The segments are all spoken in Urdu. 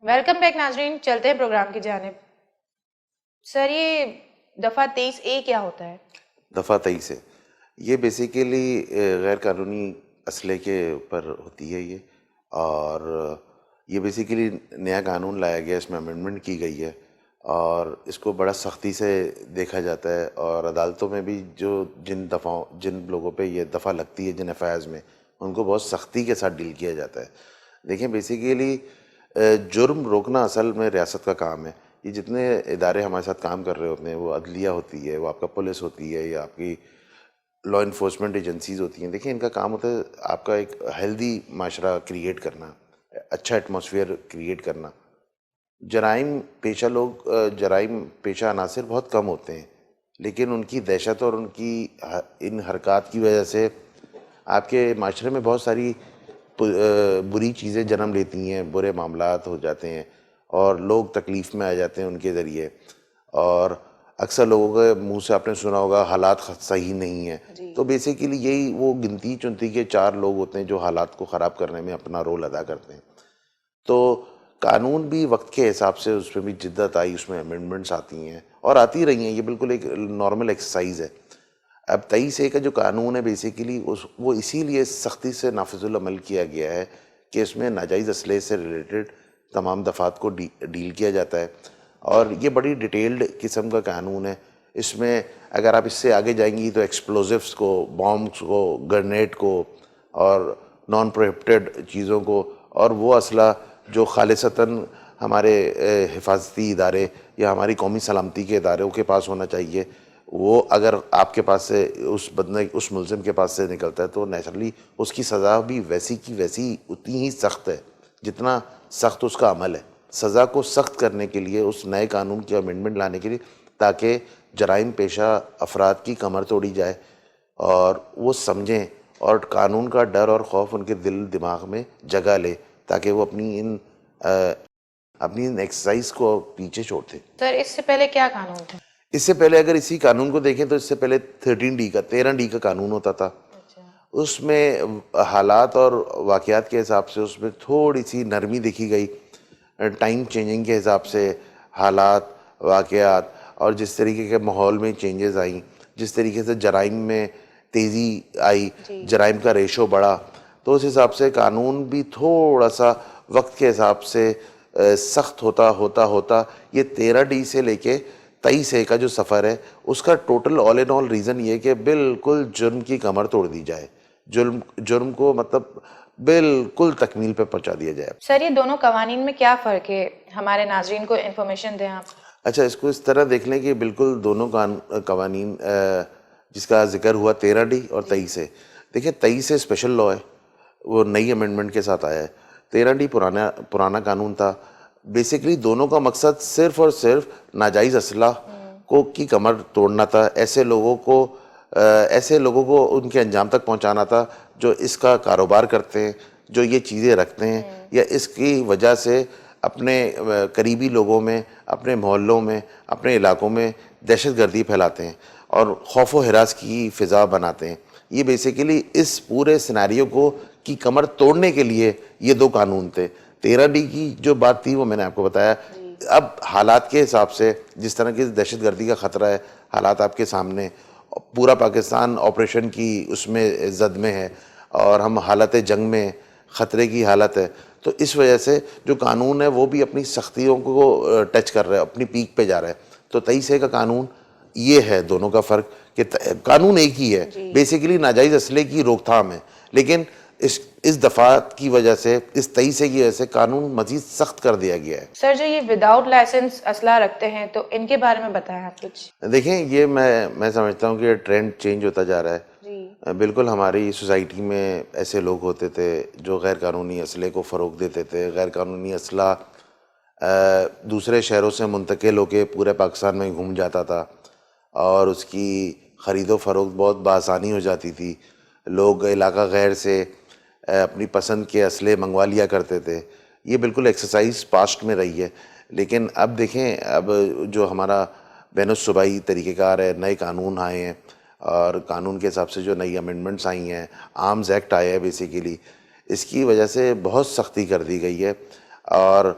ویلکم بیک ناظرین، چلتے ہیں پروگرام کی جانب۔ سر، یہ دفعہ 23A کیا ہوتا ہے؟ دفعہ 23 ہے یہ بیسیکلی غیر قانونی اسلحے کے اوپر ہوتی ہے یہ، اور یہ بیسیکلی نیا قانون لایا گیا، اس میں امینڈمنٹ کی گئی ہے اور اس کو بڑا سختی سے دیکھا جاتا ہے، اور عدالتوں میں بھی جن لوگوں پہ یہ دفعہ لگتی ہے، جن افیئرز میں، ان کو بہت سختی کے ساتھ ڈیل کیا جاتا ہے۔ دیکھیں بیسیکلی جرم روکنا اصل میں ریاست کا کام ہے۔ یہ جتنے ادارے ہمارے ساتھ کام کر رہے ہوتے ہیں، وہ عدلیہ ہوتی ہے، وہ آپ کا پولیس ہوتی ہے، یا آپ کی لا انفورسمنٹ ایجنسیز ہوتی ہیں، دیکھیں ان کا کام ہوتا ہے آپ کا ایک ہیلدی معاشرہ کریٹ کرنا، اچھا ایٹماسفیئر کریٹ کرنا۔ جرائم پیشہ عناصر بہت کم ہوتے ہیں، لیکن ان کی دہشت اور ان کی ان حرکات کی وجہ سے آپ کے معاشرے میں بہت ساری بری چیزیں جنم لیتی ہیں، برے معاملات ہو جاتے ہیں اور لوگ تکلیف میں آ جاتے ہیں ان کے ذریعے۔ اور اکثر لوگوں کے منہ سے آپ نے سنا ہوگا حالات صحیح نہیں ہیں، تو بیسیکلی یہی وہ گنتی چنتی کے 4 لوگ ہوتے ہیں جو حالات کو خراب کرنے میں اپنا رول ادا کرتے ہیں۔ تو قانون بھی وقت کے حساب سے اس میں بھی جدت آئی، اس میں امینڈمنٹس آتی ہیں اور آتی رہی ہیں، یہ بالکل ایک نارمل ایکسرسائز ہے۔ اب 23A کا جو قانون ہے بیسیکلی وہ اسی لیے سختی سے نافذ العمل کیا گیا ہے کہ اس میں ناجائز اسلحے سے ریلیٹڈ تمام دفعات کو ڈیل کیا جاتا ہے، اور یہ بڑی ڈیٹیلڈ قسم کا قانون ہے۔ اس میں اگر آپ اس سے آگے جائیں گی تو ایکسپلوزیوز کو، بامبس کو، گرنیڈ کو، اور نان پروہبٹڈ چیزوں کو، اور وہ اسلحہ جو خالصتاً ہمارے حفاظتی ادارے یا ہماری قومی سلامتی کے اداروں کے پاس ہونا چاہیے، وہ اگر آپ کے پاس سے اس ملزم کے پاس سے نکلتا ہے تو نیچرلی اس کی سزا بھی ویسی کی ویسی اتنی ہی سخت ہے جتنا سخت اس کا عمل ہے۔ سزا کو سخت کرنے کے لیے اس نئے قانون کی امینڈمنٹ لانے کے لیے، تاکہ جرائم پیشہ افراد کی کمر توڑی جائے اور وہ سمجھیں، اور قانون کا ڈر اور خوف ان کے دل دماغ میں جگہ لے، تاکہ وہ اپنی ان ایکسرسائز کو پیچھے چھوڑ دیں۔ سر، اس سے پہلے کیا قانون تھا؟ اس سے پہلے اگر اسی قانون کو دیکھیں تو اس سے پہلے 13D کا قانون ہوتا تھا۔ اس میں حالات اور واقعات کے حساب سے اس میں تھوڑی سی نرمی دیکھی گئی، ٹائم چینجنگ کے حساب سے حالات، واقعات، اور جس طریقے کے ماحول میں چینجز آئیں، جس طریقے سے جرائم میں تیزی آئی، جرائم کا ریشو بڑھا، تو اس حساب سے قانون بھی تھوڑا سا وقت کے حساب سے سخت ہوتا یہ 13D سے لے کے 23A کا جو سفر ہے، اس کا ٹوٹل آل ان آل ریزن یہ کہ بالکل جرم کی کمر توڑ دی جائے، جرم کو مطلب بالکل تکمیل پہ پہنچا دیا جائے۔ سر، یہ دونوں قوانین میں کیا فرق ہے؟ ہمارے ناظرین کو انفارمیشن دیں آپ۔ اچھا، اس کو اس طرح دیکھ لیں کہ بالکل دونوں قوانین جس کا ذکر ہوا 13D اور 23A، دیکھیں 23A اسپیشل لا ہے، وہ نئی امینڈمنٹ کے ساتھ آیا ہے۔ 13D پرانا قانون تھا۔ بیسیکلی دونوں کا مقصد صرف اور صرف ناجائز اسلحہ کی کمر توڑنا تھا، ایسے لوگوں کو ان کے انجام تک پہنچانا تھا جو اس کا کاروبار کرتے ہیں، جو یہ چیزیں رکھتے ہیں، یا اس کی وجہ سے اپنے قریبی لوگوں میں، اپنے محلوں میں، اپنے علاقوں میں دہشت گردی پھیلاتے ہیں اور خوف و ہراس کی فضا بناتے ہیں۔ یہ بیسیکلی اس پورے سیناریو کی کمر توڑنے کے لیے یہ 2 قانون تھے۔ 13D کی جو بات تھی وہ میں نے آپ کو بتایا۔ اب حالات کے حساب سے جس طرح کی دہشت گردی کا خطرہ ہے، حالات آپ کے سامنے، پورا پاکستان آپریشن کی اس میں زد میں ہے اور ہم حالت جنگ میں، خطرے کی حالت ہے، تو اس وجہ سے جو قانون ہے وہ بھی اپنی سختیوں کو ٹچ کر رہا ہے، اپنی پیک پہ جا رہا ہے۔ تو 23A کا قانون یہ ہے دونوں کا فرق کہ قانون ایک ہی ہے، بیسیکلی ناجائز اسلحے کی روک تھام ہے، لیکن اس دفعات کی وجہ سے، اس 23A کی وجہ سے قانون مزید سخت کر دیا گیا ہے۔ سر، جو یہ وداؤٹ لائسنس اسلحہ رکھتے ہیں تو ان کے بارے میں بتائیں آپ کچھ۔ دیکھیں یہ میں سمجھتا ہوں کہ ٹرینڈ چینج ہوتا جا رہا ہے۔ بالکل ہماری سوسائٹی میں ایسے لوگ ہوتے تھے جو غیر قانونی اسلحے کو فروغ دیتے تھے، غیر قانونی اسلحہ دوسرے شہروں سے منتقل ہو کے پورے پاکستان میں گھوم جاتا تھا اور اس کی خرید و فروخت بہت بآسانی ہو جاتی تھی۔ لوگ علاقہ غیر سے اپنی پسند کے اسلحے منگوا لیا کرتے تھے۔ یہ بالکل ایکسرسائز پاسٹ میں رہی ہے، لیکن اب دیکھیں اب جو ہمارا بین الصوبائی طریقہ کار ہے، نئے قانون آئے ہیں، اور قانون کے حساب سے جو نئی امینڈمنٹس آئی ہیں، آرمز ایکٹ آیا ہے بیسیکلی، اس کی وجہ سے بہت سختی کر دی گئی ہے، اور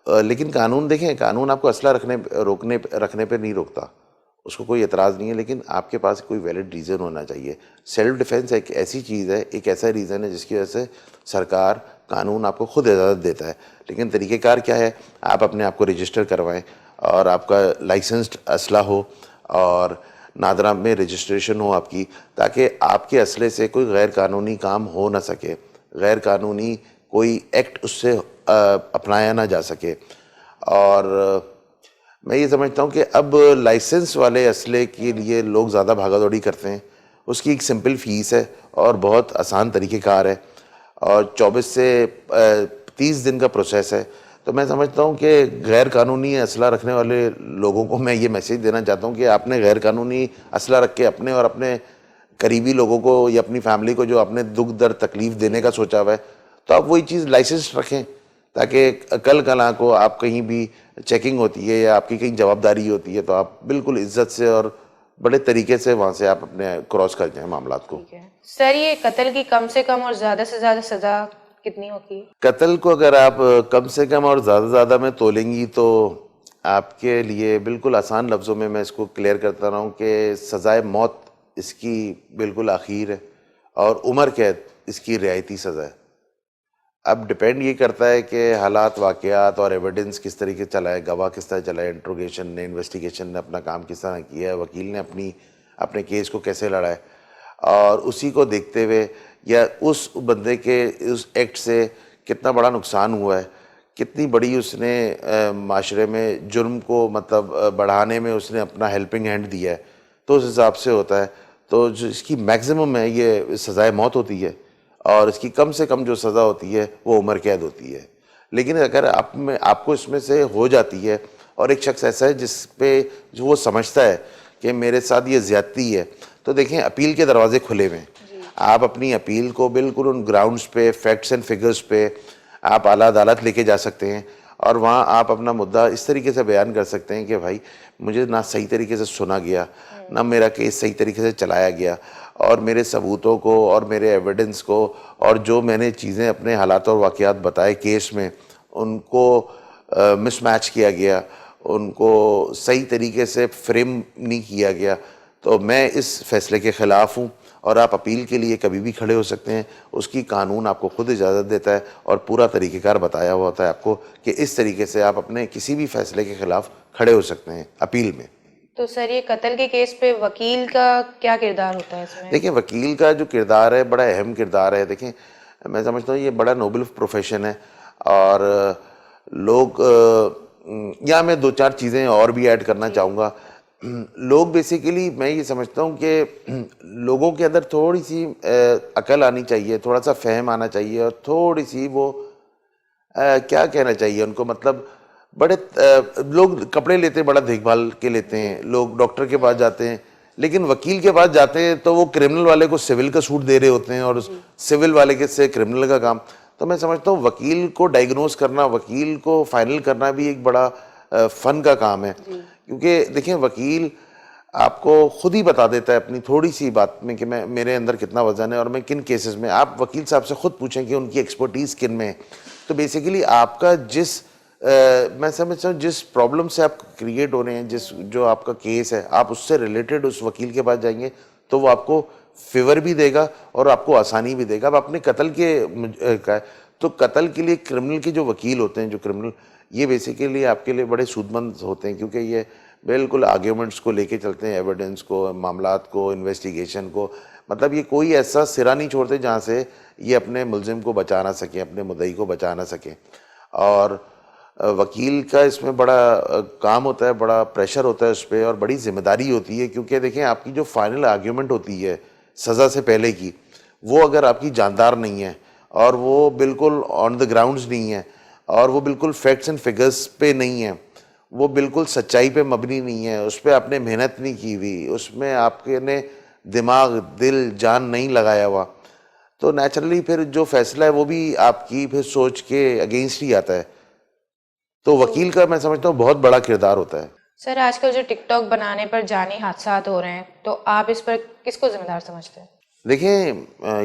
لیکن قانون دیکھیں، قانون آپ کو اسلحہ رکھنے پہ نہیں روکتا، اس کو کوئی اعتراض نہیں ہے، لیکن آپ کے پاس کوئی ویلڈ ریزن ہونا چاہیے. سیلف ڈیفینس ایک ایسی چیز ہے، ایک ایسا ریزن ہے جس کی وجہ سے سرکار، قانون آپ کو خود اجازت دیتا ہے. لیکن طریقہ کار کیا ہے؟ آپ اپنے آپ کو رجسٹر کروائیں اور آپ کا لائسنسڈ اسلحہ ہو اور نادرا میں رجسٹریشن ہو آپ کی، تاکہ آپ کے اسلحے سے کوئی غیر قانونی کام ہو نہ سکے، غیر قانونی کوئی ایکٹ اس سے اپنایا نہ جا سکے. اور میں یہ سمجھتا ہوں کہ اب لائسنس والے اسلحے کے لیے لوگ زیادہ بھاگا دوڑی کرتے ہیں. اس کی ایک سمپل فیس ہے اور بہت آسان طریقہ کار ہے اور 24 سے 30 دن کا پروسیس ہے. تو میں سمجھتا ہوں کہ غیر قانونی اسلحہ رکھنے والے لوگوں کو میں یہ میسیج دینا چاہتا ہوں کہ آپ نے غیر قانونی اسلحہ رکھ کے اپنے اور اپنے قریبی لوگوں کو یا اپنی فیملی کو جو اپنے دکھ درد تکلیف دینے کا سوچا ہوا ہے، تو آپ وہی چیز لائسنس رکھیں، تاکہ کل کو آپ کہیں بھی چیکنگ ہوتی ہے یا آپ کی کہیں جوابداری ہوتی ہے تو آپ بالکل عزت سے اور بڑے طریقے سے وہاں سے آپ اپنے کراس کر جائیں معاملات کو. ٹھیک ہے سر، یہ قتل کی کم سے کم اور زیادہ سے زیادہ سزا کتنی ہوتی ہے؟ قتل کو اگر آپ کم سے کم اور زیادہ زیادہ میں تولیں گی تو آپ کے لیے بالکل آسان لفظوں میں اس کو کلیئر کرتا رہا ہوں کہ سزائے موت اس کی بالکل آخر ہے اور عمر قید اس کی رعایتی سزا ہے. اب ڈپینڈ یہ کرتا ہے کہ حالات، واقعات اور ایویڈنس کس طریقے چلائے، گواہ کس طرح چلائے، انٹروگیشن نے، انویسٹیگیشن نے اپنا کام کس طرح کیا ہے، وکیل نے اپنے کیس کو کیسے لڑا ہے، اور اسی کو دیکھتے ہوئے یا اس بندے کے اس ایکٹ سے کتنا بڑا نقصان ہوا ہے، کتنی بڑی اس نے معاشرے میں جرم کو مطلب بڑھانے میں اس نے اپنا ہیلپنگ ہینڈ دیا ہے، تو اس حساب سے ہوتا ہے. تو جو اس کی میکسیمم ہے یہ سزائے موت ہوتی ہے اور اس کی کم سے کم جو سزا ہوتی ہے وہ عمر قید ہوتی ہے. لیکن اگر آپ کو اس میں سے ہو جاتی ہے اور ایک شخص ایسا ہے جس پہ جو وہ سمجھتا ہے کہ میرے ساتھ یہ زیادتی ہے، تو دیکھیں اپیل کے دروازے کھلے ہوئے ہیں. آپ اپنی اپیل کو بالکل ان گراؤنڈز پہ، فیکٹس اینڈ فگرز پہ آپ اعلیٰ عدالت لے کے جا سکتے ہیں اور وہاں آپ اپنا مدعا اس طریقے سے بیان کر سکتے ہیں کہ بھائی مجھے نہ صحیح طریقے سے سنا گیا، نہ میرا کیس صحیح طریقے سے چلایا گیا، اور میرے ثبوتوں کو اور میرے ایویڈنس کو اور جو میں نے چیزیں اپنے حالات اور واقعات بتائے کیس میں، ان کو مس میچ کیا گیا، ان کو صحیح طریقے سے فریم نہیں کیا گیا. تو میں اس فیصلے کے خلاف ہوں اور آپ اپیل کے لیے کبھی بھی کھڑے ہو سکتے ہیں. اس کی قانون آپ کو خود اجازت دیتا ہے اور پورا طریقہ کار بتایا ہوا ہوتا ہے آپ کو کہ اس طریقے سے آپ اپنے کسی بھی فیصلے کے خلاف کھڑے ہو سکتے ہیں اپیل میں. تو سر، یہ قتل کے کیس پہ وکیل کا کیا کردار ہوتا ہے اس میں؟ دیکھیں وکیل کا جو کردار ہے بڑا اہم کردار ہے. دیکھیں میں سمجھتا ہوں یہ بڑا نوبل پروفیشن ہے اور لوگ یہاں میں 2-4 چیزیں اور بھی ایڈ کرنا چاہوں گا. لوگ بیسیکلی میں یہ سمجھتا ہوں کہ لوگوں کے اندر تھوڑی سی عقل آنی چاہیے، تھوڑا سا فہم آنا چاہیے اور تھوڑی سی وہ کیا کہنا چاہیے ان کو، مطلب بڑے لوگ کپڑے لیتے بڑا دیکھ بھال کے لیتے ہیں، لوگ ڈاکٹر کے پاس جاتے ہیں لیکن وکیل کے پاس جاتے ہیں تو وہ کرمنل والے کو سول کا سوٹ دے رہے ہوتے ہیں اور سول والے کے سے کرمنل کا کام. تو میں سمجھتا ہوں وکیل کو ڈائگنوز کرنا، وکیل کو فائنل کرنا بھی ایک بڑا فن کا کام ہے. کیونکہ دیکھیں وکیل آپ کو خود ہی بتا دیتا ہے اپنی تھوڑی سی بات میں کہ میرے اندر کتنا وزن ہے اور میں کن کیسز میں. آپ وکیل صاحب سے خود پوچھیں کہ ان کی ایکسپرٹیز کن میں ہے. تو بیسیکلی آپ کا میں سمجھتا ہوں جس پرابلم سے آپ کریٹ ہو رہے ہیں، جو آپ کا کیس ہے، آپ اس سے ریلیٹڈ اس وکیل کے پاس جائیں گے تو وہ آپ کو فیور بھی دے گا اور آپ کو آسانی بھی دے گا. اب اپنے قتل تو قتل کے لیے کرمنل کے جو وکیل ہوتے ہیں، جو کرمنل، یہ بیسیکلی آپ کے لیے بڑے سود مند ہوتے ہیں کیونکہ یہ بالکل آرگیومنٹس کو لے کے چلتے ہیں، ایویڈنس کو، معاملات کو، انویسٹیگیشن کو. مطلب یہ کوئی ایسا سرا نہیں چھوڑتے جہاں سے یہ اپنے ملزم کو بچا نہ سکیں، اپنے مدعی کو بچا نہ سکیں. اور وکیل کا اس میں بڑا کام ہوتا ہے، بڑا پریشر ہوتا ہے اس پہ اور بڑی ذمہ داری ہوتی ہے کیونکہ دیکھیں آپ کی جو فائنل آرگیومنٹ ہوتی ہے سزا سے پہلے کی، وہ اگر آپ کی جاندار نہیں ہے اور وہ بالکل آن دا گراؤنڈز نہیں ہے اور وہ بالکل فیکٹس اینڈ فگرز پہ نہیں ہے، وہ بالکل سچائی پہ مبنی نہیں ہے، اس پہ آپ نے محنت نہیں کی ہوئی، اس میں آپ کے نے دماغ، دل، جان نہیں لگایا ہوا، تو نیچرلی پھر جو فیصلہ ہے وہ بھی آپ کی پھر سوچ کے اگینسٹ ہی آتا ہے. تو وکیل کا میں سمجھتا ہوں بہت بڑا کردار ہوتا ہے. سر، آج کل جو ٹک ٹاک بنانے پر جانی حادثات ہو رہے ہیں، تو آپ اس پر کس کو ذمہ دار سمجھتے ہیں؟ دیکھیں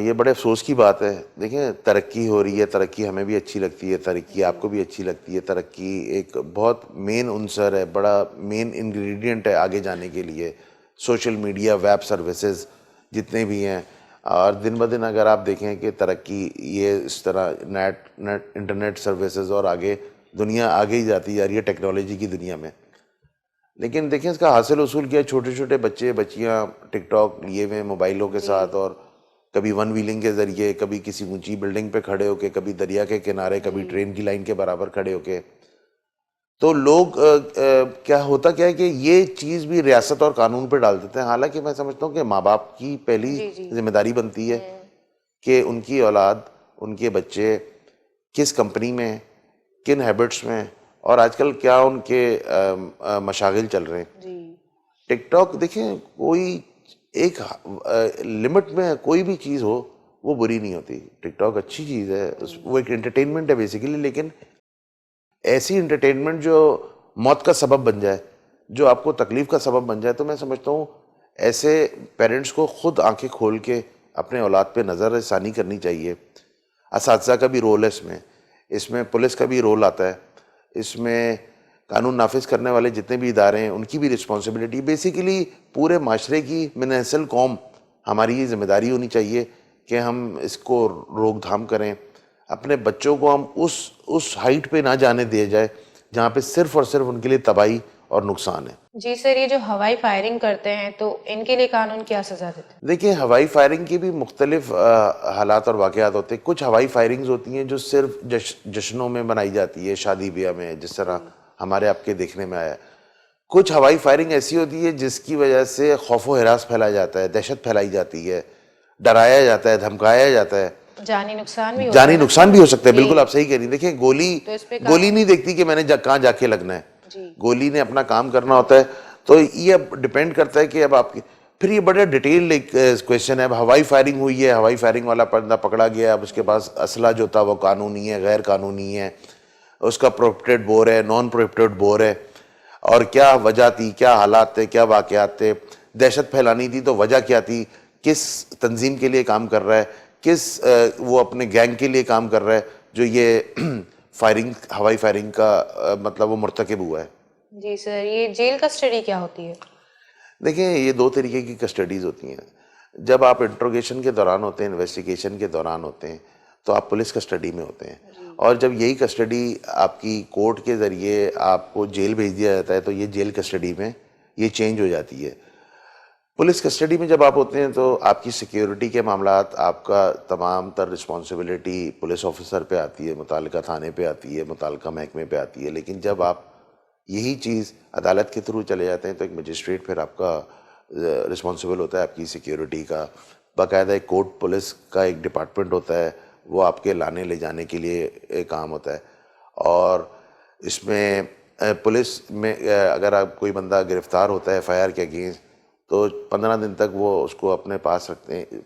یہ بڑے افسوس کی بات ہے. دیکھیں ترقی ہو رہی ہے, ترقی ہمیں بھی اچھی لگتی ہے, ترقی آپ کو بھی اچھی لگتی ہے. ترقی ایک بہت مین عنصر ہے, بڑا مین انگریڈینٹ ہے آگے جانے کے لیے. سوشل میڈیا, ویب سروسز جتنے بھی ہیں, اور دن بدن اگر آپ دیکھیں کہ ترقی یہ اس طرح انٹرنیٹ سروسز اور آگے دنیا آگے ہی جاتی جا رہی ہے ٹیکنالوجی کی دنیا میں. لیکن دیکھیں اس کا حاصل اصول کیا ہے, چھوٹے چھوٹے بچے بچیاں ٹک ٹاک لیے ہوئے موبائلوں کے ساتھ, اور کبھی ون ویلنگ کے ذریعے, کبھی کسی اونچی بلڈنگ پہ کھڑے ہو کے, کبھی دریا کے کنارے, کبھی ٹرین کی لائن کے برابر کھڑے ہو کے. تو لوگ کیا ہوتا کیا ہے کہ یہ چیز بھی ریاست اور قانون پہ ڈال دیتے ہیں. حالانکہ میں سمجھتا ہوں کہ ماں باپ کی پہلی ذمہ داری بنتی ہے کہ ان کی اولاد, ان کے بچے کس کمپنی میں, کن ہیبٹس میں, اور آج کل کیا ان کے مشاغل چل رہے ہیں. ٹک ٹاک دیکھیں کوئی ایک لمٹ میں کوئی بھی چیز ہو وہ بری نہیں ہوتی. ٹک ٹاک اچھی چیز ہے, وہ ایک انٹرٹینمنٹ ہے بیسیکلی, لیکن ایسی انٹرٹینمنٹ جو موت کا سبب بن جائے, جو آپ کو تکلیف کا سبب بن جائے, تو میں سمجھتا ہوں ایسے پیرنٹس کو خود آنکھیں کھول کے اپنے اولاد پہ نظر ثانی کرنی چاہیے. اساتذہ کا بھی رول ہے اس میں پولیس کا بھی رول آتا ہے, اس میں قانون نافذ کرنے والے جتنے بھی ادارے ہیں ان کی بھی رسپانسبلٹی. بیسیکلی پورے معاشرے کی من اصل قوم ہماری یہ ذمہ داری ہونی چاہیے کہ ہم اس کو روک تھام کریں. اپنے بچوں کو ہم اس ہائٹ پہ نہ جانے دیا جائے جہاں پہ صرف اور صرف ان کے لیے تباہی اور نقصان ہے. جی سر, یہ جو ہوائی فائرنگ کرتے ہیں تو ان کے لیے قانون کیا سزا دیتے ہیں؟ دیکھیں ہوائی فائرنگ کی بھی مختلف حالات اور واقعات ہوتے ہیں. کچھ ہوائی فائرنگز ہوتی ہیں جو صرف جشنوں میں بنائی جاتی ہے, شادی بیاہ میں, جس طرح ہمارے آپ کے دیکھنے میں آیا. کچھ ہوائی فائرنگ ایسی ہوتی ہے جس کی وجہ سے خوف و ہراس پھیلایا جاتا ہے, دہشت پھیلائی جاتی ہے, ڈرایا جاتا ہے, دھمکایا جاتا ہے. جانی نقصان بھی ہوتا ہے. جانی نقصان بھی ہو سکتا ہے, بالکل آپ صحیح کہہ رہی ہیں. دیکھیں گولی نہیں دیکھتی کہ میں نے کہاں جا کے لگنا ہے, گولی نے اپنا کام کرنا ہوتا ہے. تو یہ اب ڈیپینڈ کرتا ہے کہ اب آپ کی, پھر یہ بڑا ڈیٹیل ایک کویشچن ہے. اب ہوائی فائرنگ ہوئی ہے, ہوائی فائرنگ والا بندہ پکڑا گیا, اب اس کے پاس اسلحہ جو تھا وہ قانونی ہے, غیر قانونی ہے, اس کا پروہیبٹڈ بور ہے, نان پروہیبٹڈ بور ہے, اور کیا وجہ تھی, کیا حالات تھے, کیا واقعات تھے, دہشت پھیلانی تھی تو وجہ کیا تھی, کس تنظیم کے لیے کام کر رہا ہے, کس وہ اپنے گینگ کے لیے کام کر رہا ہے جو یہ فائرنگ, ہوائی فائرنگ کا مطلب وہ مرتکب ہوا ہے. جی سر, یہ جیل کسٹڈی کیا ہوتی ہے؟ دیکھیں یہ دو طریقے کی کسٹڈیز ہوتی ہیں. جب آپ انٹروگیشن کے دوران ہوتے ہیں, انویسٹیگیشن کے دوران ہوتے ہیں, تو آپ پولیس کسٹڈی میں ہوتے ہیں. اور جب یہی کسٹڈی آپ کی کورٹ کے ذریعے آپ کو جیل بھیج دیا جاتا ہے تو یہ جیل کسٹڈی میں یہ چینج ہو جاتی ہے. پولیس کسٹڈی میں جب آپ ہوتے ہیں تو آپ کی سیکیورٹی کے معاملات, آپ کا تمام تر رسپانسبلٹی پولیس آفیسر پہ آتی ہے, متعلقہ تھانے پہ آتی ہے, متعلقہ محکمے پہ آتی ہے. لیکن جب آپ یہی چیز عدالت کے تھرو چلے جاتے ہیں تو ایک مجسٹریٹ پھر آپ کا رسپانسبل ہوتا ہے آپ کی سیکیورٹی کا. باقاعدہ ایک کورٹ پولیس کا ایک ڈپارٹمنٹ ہوتا ہے, وہ آپ کے لانے لے جانے کے لیے کام ہوتا ہے. اور اس میں پولیس میں اگر آپ کوئی بندہ گرفتار ہوتا ہے ایف آئی آر کے اگینسٹ, تو 15 دن تک وہ اس کو اپنے پاس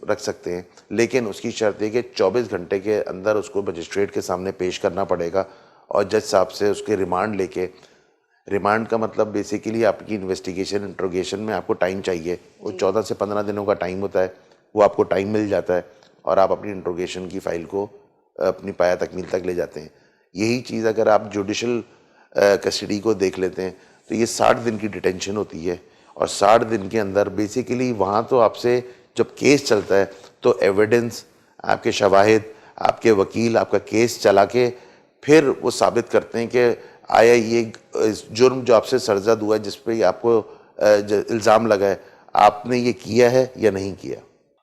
رکھ سکتے ہیں. لیکن اس کی شرط یہ کہ 24 گھنٹے کے اندر اس کو مجسٹریٹ کے سامنے پیش کرنا پڑے گا, اور جج صاحب سے اس کے ریمانڈ لے کے, ریمانڈ کا مطلب بیسیکلی آپ کی انویسٹیگیشن انٹروگیشن میں آپ کو ٹائم چاہیے, وہ 14 سے 15 دنوں کا ٹائم ہوتا ہے, وہ آپ کو ٹائم مل جاتا ہے اور آپ اپنی انٹروگیشن کی فائل کو اپنی پایہ تکمیل تک لے جاتے ہیں. یہی چیز اگر آپ جوڈیشل کسٹڈی کو دیکھ لیتے ہیں تو یہ 60 دن کی ڈیٹینشن ہوتی ہے, اور 60 دن کے اندر بیسیکلی وہاں تو آپ سے جب کیس چلتا ہے تو ایویڈنس, آپ کے شواہد, آپ کے وکیل آپ کا کیس چلا کے پھر وہ ثابت کرتے ہیں کہ آیا یہ جرم جو آپ سے سرزد ہوا ہے, جس پہ آپ کو الزام لگا ہے, آپ نے یہ کیا ہے یا نہیں کیا.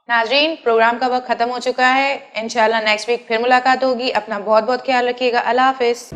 ناظرین, پروگرام کا وقت ختم ہو چکا ہے. انشاءاللہ نیکسٹ ویک پھر ملاقات ہوگی. اپنا بہت بہت خیال رکھیے گا. اللہ حافظ.